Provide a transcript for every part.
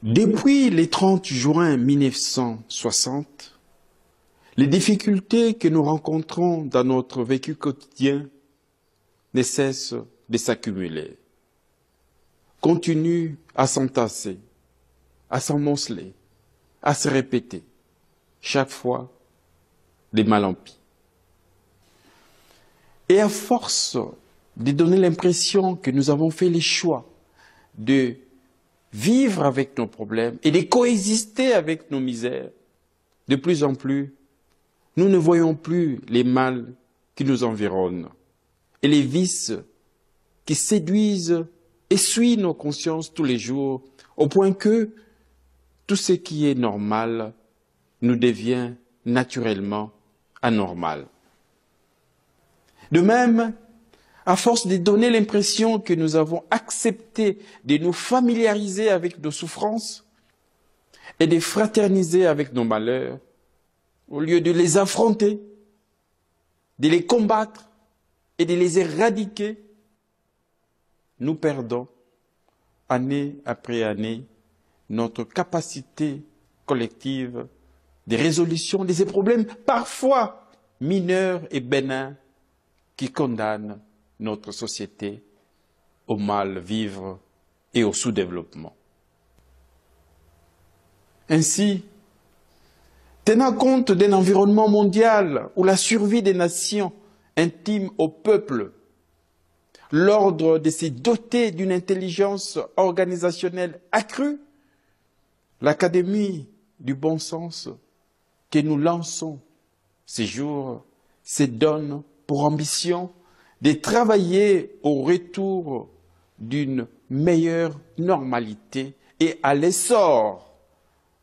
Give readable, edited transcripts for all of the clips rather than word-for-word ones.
Depuis le 30 juin 1960, les difficultés que nous rencontrons dans notre vécu quotidien ne cessent de s'accumuler, continuent à s'entasser, à s'amonceler, à se répéter, chaque fois de mal en pis. Et à force de donner l'impression que nous avons fait les choix de vivre avec nos problèmes et de coexister avec nos misères, de plus en plus, nous ne voyons plus les mal qui nous environnent et les vices qui séduisent et suivent nos consciences tous les jours, au point que tout ce qui est normal nous devient naturellement anormal. De même, à force de donner l'impression que nous avons accepté de nous familiariser avec nos souffrances et de fraterniser avec nos malheurs, au lieu de les affronter, de les combattre et de les éradiquer, nous perdons, année après année, notre capacité collective de résolution de ces problèmes, parfois mineurs et bénins, qui condamnent notre société au mal-vivre et au sous-développement. Ainsi, tenant compte d'un environnement mondial où la survie des nations intime au peuple, l'ordre de se doter d'une intelligence organisationnelle accrue, l'Académie du bon sens que nous lançons ces jours se donne pour ambition de travailler au retour d'une meilleure normalité et à l'essor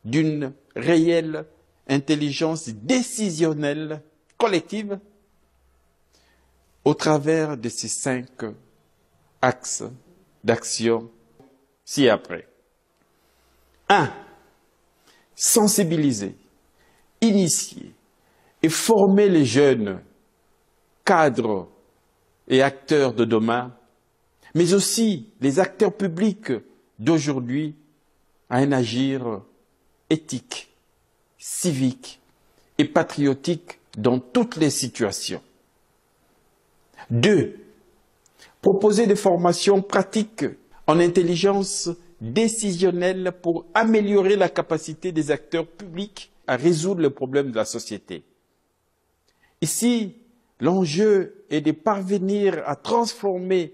d'une réelle intelligence décisionnelle collective au travers de ces 5 axes d'action ci-après. 1. Sensibiliser, initier et former les jeunes cadres et acteurs de demain, mais aussi les acteurs publics d'aujourd'hui à un agir éthique, civique et patriotique dans toutes les situations. 2. Proposer des formations pratiques en intelligence décisionnelle pour améliorer la capacité des acteurs publics à résoudre les problèmes de la société. Ici, l'enjeu est de parvenir à transformer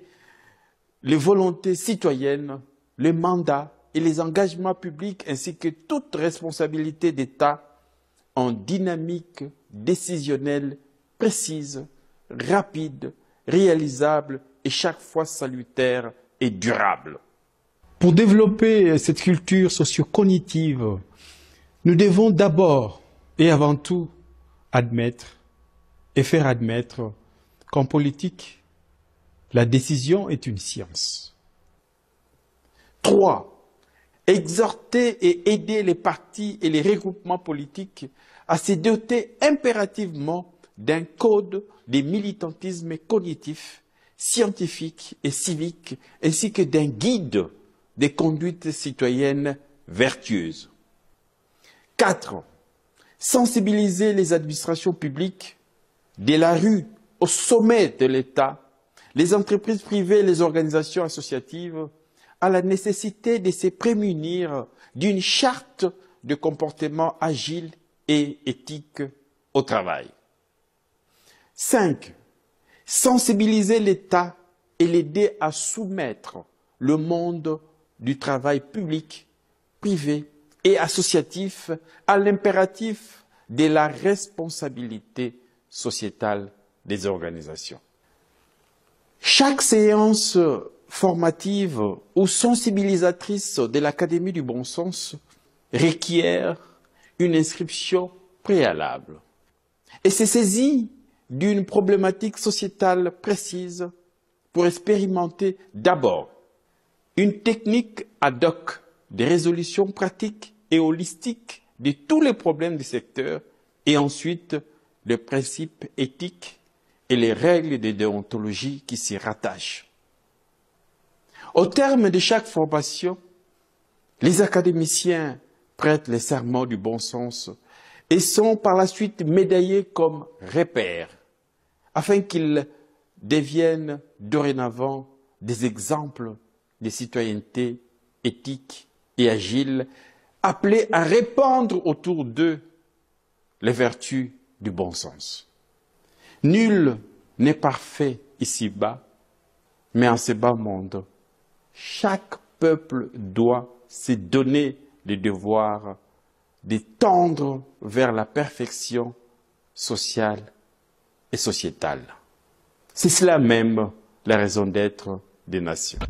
les volontés citoyennes, les mandats et les engagements publics ainsi que toute responsabilité d'État en dynamique décisionnelle précise, rapide, réalisable et chaque fois salutaire et durable. Pour développer cette culture socio-cognitive, nous devons d'abord et avant tout admettre et faire admettre qu'en politique, la décision est une science. 3. Exhorter et aider les partis et les regroupements politiques à se doter impérativement d'un code des militantismes cognitifs, scientifiques et civiques, ainsi que d'un guide des conduites citoyennes vertueuses. 4. Sensibiliser les administrations publiques de la rue au sommet de l'État, les entreprises privées et les organisations associatives à la nécessité de se prémunir d'une charte de comportement agile et éthique au travail. 5. Sensibiliser l'État et l'aider à soumettre le monde du travail public, privé et associatif à l'impératif de la responsabilité sociétale des organisations. Chaque séance formative ou sensibilisatrice de l'Académie du bon sens requiert une inscription préalable et se saisit d'une problématique sociétale précise pour expérimenter d'abord une technique ad hoc de résolution pratique et holistique de tous les problèmes du secteur et ensuite les principes éthiques et les règles de déontologie qui s'y rattachent. Au terme de chaque formation, Les académiciens prêtent les serments du bon sens et sont par la suite médaillés comme repères, afin qu'ils deviennent dorénavant des exemples de citoyenneté éthique et agile, appelés à répandre autour d'eux les vertus du bon sens. Nul n'est parfait ici-bas, mais en ce bas monde, chaque peuple doit se donner le devoir de tendre vers la perfection sociale et sociétale. C'est cela même la raison d'être des nations.